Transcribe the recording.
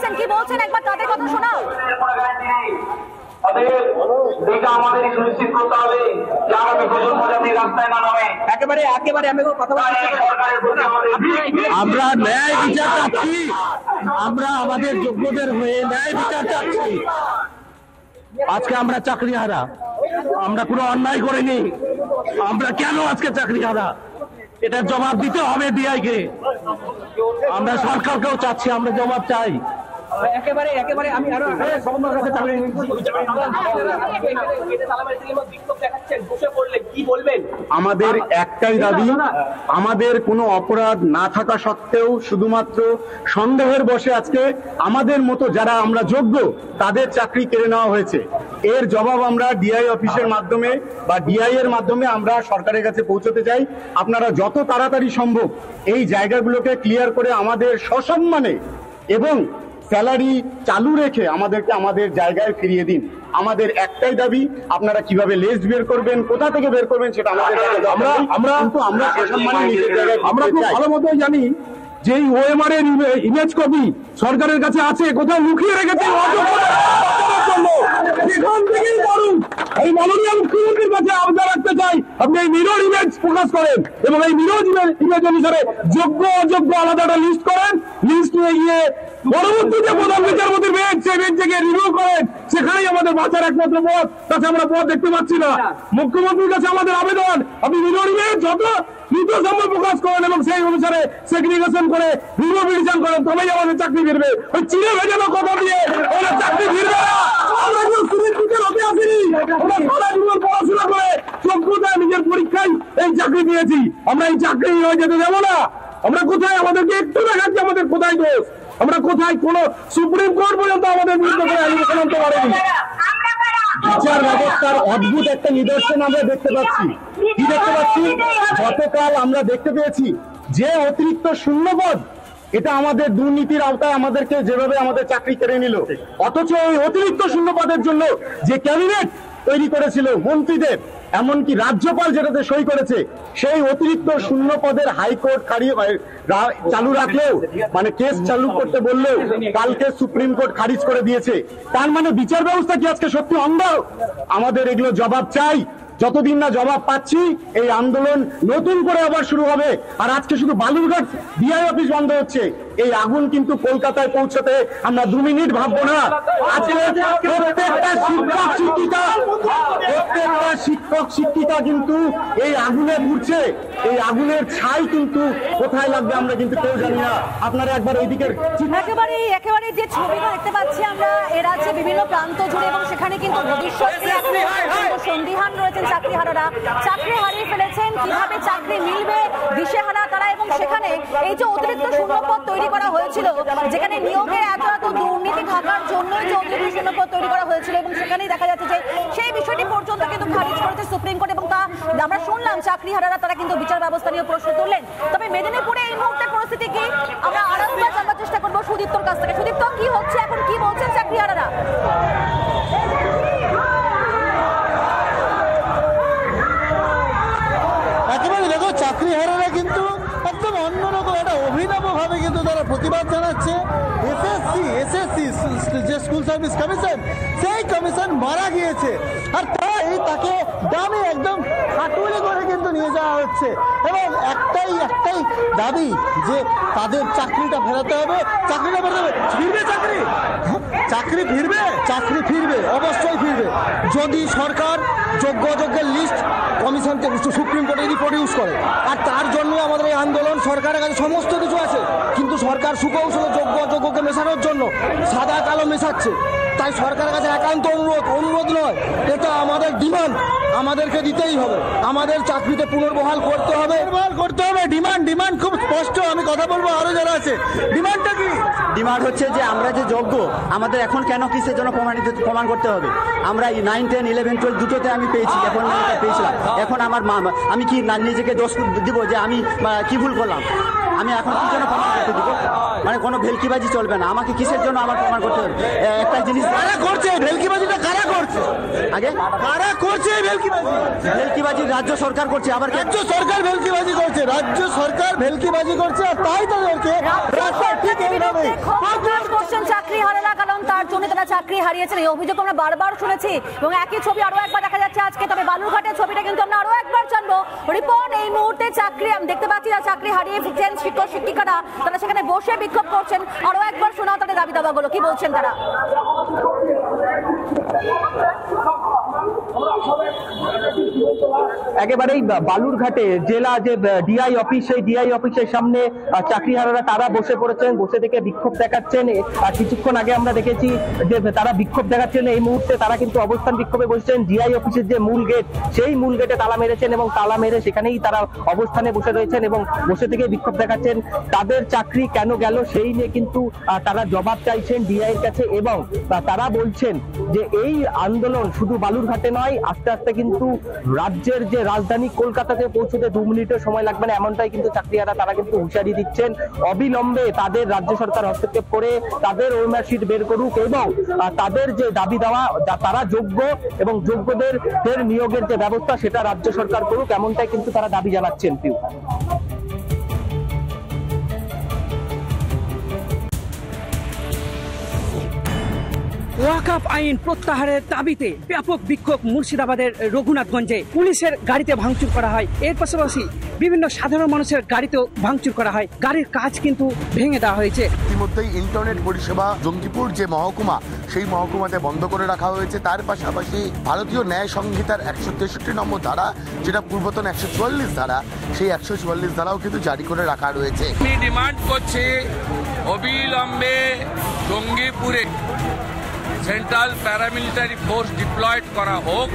দেখছেন, কি বলছেন একবার তাদের কথা শোনাও। আমাদের সুনিশ্চিত করতে হবে যে আগামী প্রজন্ম যাতে রাস্তায় না নামে। একেবারে আমি কথা আমরা ন্যায় বিচার চাচ্ছি, আমরা আমাদের যোগ্যদের হয়ে ন্যায় বিচার চাচ্ছি। আজকে আমরা চাকরি হারা, আমরা কোনো অন্যায় করিনি, আমরা কেন আজকে চাকরি হারা এটার জবাব দিতে হবে ডিআইকে। আমরা সরকারকেও চাচ্ছি, আমরা জবাব চাই। একেবারে আমি আরো আমাদের একটাই দাবি, আমাদের কোনো অপরাধ না থাকা সত্ত্বেও শুধুমাত্র সন্দেহের বশে আজকে আমাদের মতো যারা আমরা যোগ্য তাদের চাকরি কেড়ে নেওয়া হয়েছে। এর জবাব আমরা ডিআই অফিসের মাধ্যমে বা ডিআই এর মাধ্যমে আমরা সরকারের কাছে পৌঁছতে চাই। আপনারা যত তাড়াতাড়ি সম্ভব এই জায়গাগুলোকে ক্লিয়ার করে আমাদের সসম্মানে এবং স্যালারি চালু রেখে আমাদেরকে আমাদের জায়গায় ফিরিয়ে দিন। আমাদের একটাই দাবি, আপনারা কিভাবে লিস্ট বের করবেন, কোথা থেকে বের করবেন সেটা আমাদের আমরা সসম্মানে নিজের জায়গায় আমরা খুব ভালো মতো জানি যে এই ওএমআর এর ইমেজ কপি সরকারের কাছে আছে, কোথাও লুকিয়ে রেখেছে। এখান থেকেই করুন। এই মাননীয় মুখ্যমন্ত্রীর কাছে আবেদন রাখতে চাই, আপনি এই মিরর ইমেজ প্রকাশ করেন এবং এই মিরর ইমেজ অনুসারে যোগ্য অযোগ্য আলাদা একটা লিস্ট করেন। লিস্ট নিয়ে গিয়ে পরবর্তীতে প্রধান বিচারপতির বেঞ্চ, সেই বেঞ্চে গিয়ে রিভিউ করেন। সেখানেই আমাদের বাঁচার একমাত্র পথ। তাতে আমরা পথ দেখতে পাচ্ছি না। মুখ্যমন্ত্রীর কাছে আমাদের আবেদন, আপনি মিরর ইমেজ যত দ্রুত সম্ভব প্রকাশ করেন এবং সেই অনুসারে সেগ্রিগেশন করে রিভিউ করেন, তবেই আমাদের চাকরি ফিরবে। ওই চিড়ে ভেজানো কথা দিয়ে ওরা চাকরি ফিরবে না। আমরা কেউ সুনিশ্চিতের হতে আসিনি, আমরা সারা জীবন পড়াশোনা করে যোগ্যতায় নিজের পরীক্ষায় এই চাকরি পেয়েছি। আমরা এই চাকরি হয়ে যেতে দেবো না। আমরা কোথায়, আমাদেরকে একটু দেখাচ্ছি আমাদের কোথায় দোষ, আমরা কোথায় কোন সুপ্রিম কোর্ট পর্যন্ত আমাদের বিরুদ্ধে করে অ্যালিগেশন আনতে পারেনি। বিচার ব্যবস্থার অদ্ভুত একটা নিদর্শন আমরা দেখতে পাচ্ছি। কি দেখতে পাচ্ছি? গতকাল আমরা দেখতে পেয়েছি যে অতিরিক্ত শূন্যপদ, এটা আমাদের দুর্নীতির আওতায় আমাদেরকে যেভাবে আমাদের চাকরি কেড়ে নিল, অথচ ওই অতিরিক্ত শূন্যপদের জন্য যে ক্যাবিনেট তৈরি করেছিল মন্ত্রীদের, এমনকি রাজ্যপাল যেটাতে সই করেছে, সেই অতিরিক্ত শূন্য পদের হাইকোর্ট চালু রাখলেও, মানে কেস চালু করতে বললেও কালকে সুপ্রিম কোর্ট খারিজ করে দিয়েছে। তার মানে বিচার ব্যবস্থা কি আজকে সত্যি অন্ধ? আমাদের এগুলো জবাব চাই। যতদিন না জবাব পাচ্ছি এই আন্দোলন নতুন করে আবার শুরু হবে। আর আজকে শুধু বালুরঘাট ডিআই অফিস বন্ধ হচ্ছে, এই আগুন কিন্তু কলকাতায় পৌঁছতে আমরা 2 মিনিট ভাববো না। আজকে প্রত্যেকটা শিক্ষক শিক্ষিকা কিন্তু এই আগুনে ঘুরছে। এই আগুনের ছাই কিন্তু কোথায় লাগবে আমরা কিন্তু কেউ জানি না। আপনারা একবার ওইদিকে একেবারে যে ছবিটা দেখতে পাচ্ছি আমরা এর আছে বিভিন্ন প্রান্ত জুড়ে, এবং সেখানে কিন্তু ভবিষ্যৎ সন্দিহান রয়েছেন চাকরিহারারা, চাকরি হারিয়ে ফেলেছেন, কিভাবে চাকরি মিলবে দিশেহারা তারা। এবং সেখানে এই যে অতিরিক্ত শূন্যপদ তৈরি করা হয়েছিল, যেখানে নিয়োগের এত দুর্নীতি থাকার জন্যই যে অতিরিক্ত শূন্যপদ তৈরি করা হয়েছিল, এবং সেখানেই দেখা যাচ্ছে যে সেই বিষয়টি পর্যন্ত কিন্তু খারিজ করেছে সুপ্রিম কোর্ট। এবং তা আমরা শুনলাম চাকরিহারারা তারা কিন্তু বিচার ব্যবস্থা নিয়ে প্রশ্ন তুললেন। তবে মেদিনীপুরে এই মুহূর্তে পরিস্থিতি কি, আমরা আরেকবার জানার চেষ্টা করবো সুদীপ্তর কাছ থেকে। সুদীপ্ত, কি হচ্ছে এখন, কি বলছেন চাকরিহারারা? একেবারে দেখো, চাকরিহারারা কিন্তু একদম অন্যরকম একটা অভিনব ভাবে কিন্তু তারা প্রতিবাদ জানাচ্ছে। এসএসসি যে স্কুল সার্ভিস কমিশন, সেই কমিশন মারা গিয়েছে, আর তাই তাকে দামে একদম হাতুড়ি করে কিন্তু নিয়ে যাওয়া হচ্ছে। এবং একটাই দাবি যে তাদের চাকরিটা ফেরাতে হবে, চাকরিটা ফেরাতে হবে। ফিরবে চাকরি ফিরবে, অবশ্যই ফিরবে, যদি সরকার যোগ্য অযোগ্যের লিস্ট কমিশনকে সুপ্রিম কোর্টে প্রডিউস করে। আর তার জন্য আমাদের এই আন্দোলন। সরকারের কাছে সমস্ত কিছু আছে, কিন্তু সরকার সুকৌশলে যোগ্য অযোগ্যকে মেশানোর জন্য সাদা কালো মেশাচ্ছে। তাই সরকারের কাছে একান্ত অনুরোধ নয়, এটা আমাদের ডিমান্ড, আমাদেরকে দিতেই হবে। আমাদের চাকরিতে পুনর্বহাল করতে হবে। ডিমান্ড খুব স্পষ্ট। আমি কথা বলবো আরো যারা আছে। ডিমান্ডটা কি? ডিমান্ড হচ্ছে যে আমরা যে যোগ্য, আমাদের এখন কেন কিসের জন্য প্রমাণ করতে হবে? আমরা 9, 10, 11, 12 দুটোতে আমি পেয়েছি, এখন পেয়েছিলাম। এখন আমার আমি কি নিজেকে দোষ দিব যে আমি কি ভুল করলাম? আমি এখন কি জন্য প্রমাণ করতে দিব? মানে কোনো ভেলকিবাজি চলবে না। আমাকে কিসের জন্য আমার প্রমাণ করতে হবে? একটা জিনিস কারা করছে, ভেলকিবাজিটা কারা করছে? আগে কারা করছে এই ভেলকিবাজি? ভেলকিবাজি রাজ্য সরকার করছে। আবার রাজ্য সরকার ভেলকিবাজি করছে, রাজ্য সরকার ভেলকিবাজি করছে, আর তাই তাদেরকে রাস্তায় ঠিক এইভাবে চাকরি হারালা, কারণ তার জন্য তারা চাকরি হারিয়েছেন। এই অভিযোগ আমরা বারবার শুনেছি এবং একই ছবি আরো একবার দেখা যাচ্ছে আজকে। তবে বালুরঘাটের ছবিটা কিন্তু আমরা আরো একবার জানবো। রিপন, এই মুহূর্তে চাকরি আমি দেখতে পাচ্ছি যারা চাকরি হারিয়ে ফিরছেন শিক্ষক শিক্ষিকারা, তারা সেখানে বসে বিক্ষোভ করছেন। আরো একবার শোনাও তাদের দাবি দাবাগুলো, কি বলছেন তারা? একেবারেই বালুরঘাটে জেলা যে ডিআই অফিস, সেই ডিআই অফিসের সামনে চাকরিহারারা তারা বসে পড়েছেন, বসে থেকে বিক্ষোভ দেখাচ্ছেন। কিছুক্ষণ আগে আমরা দেখেছি যে তারা বিক্ষোভ দেখাচ্ছেন। এই মুহূর্তে তারা কিন্তু অবস্থান বিক্ষোভে বসেছেন। ডিআই অফিসের যে মূল গেট, সেই মূল গেটে তালা মেরেছেন এবং তালা মেরে সেখানেই তারা অবস্থানে বসে রয়েছেন এবং বসে থেকে বিক্ষোভ দেখাচ্ছেন। তাদের চাকরি কেন গেল সেই নিয়ে কিন্তু তারা জবাব চাইছেন ডিআই এর কাছে এবং তারা বলছেন যে এই আন্দোলন শুধু বালুরঘাটে নয়, আস্তে আস্তে কিন্তু রাজ্যের যে রাজধানী কলকাতাতে পৌঁছতে 2 মিনিটের সময় লাগবে না, এমনটাই কিন্তু চাকরিহারা তারা কিন্তু হুঁশিয়ারি দিচ্ছেন। অবিলম্বে তাদের রাজ্য সরকার হস্তক্ষেপ করে তাদের ওএমআর শিট বের করুক এবং তাদের যে দাবি দেওয়া তারা যোগ্য এবং যোগ্যদের নিয়োগের যে ব্যবস্থা সেটা রাজ্য সরকার করুক, এমনটাই কিন্তু তারা দাবি জানাচ্ছেন। পিউ, ওয়াকফ আইন প্রত্যাহারের দাবিতে ব্যাপক বিক্ষোভ মুর্শিদাবাদের রঘুনাথগঞ্জে। পুলিশের গাড়িতে ভাঙচুর করা হয়, এর পাশাপাশি বিভিন্ন সাধারণ মানুষের গাড়িতেও ভাঙচুর করা হয়। গাড়ির কাজ কিন্তু ভেঙে দেওয়া হয়েছে। ইতিমধ্যেই ইন্টারনেট পরিষেবা জঙ্গিপুর যে মহকুমা, সেই মহকুমাতে বন্ধ করে রাখা হয়েছে। তার পাশাপাশি ভারতীয় ন্যায় সংহিতার 163 নম্বর ধারা, যেটা পূর্বতন 144 ধারা, সেই 144 ধারাও কিন্তু জারি করে রাখা রয়েছে। আমি ডিমান্ড করছি অবিলম্বে জঙ্গিপুরে সেন্ট্রাল প্যারামিলিটারি ফোর্স ডিপ্লয়েড করা হোক।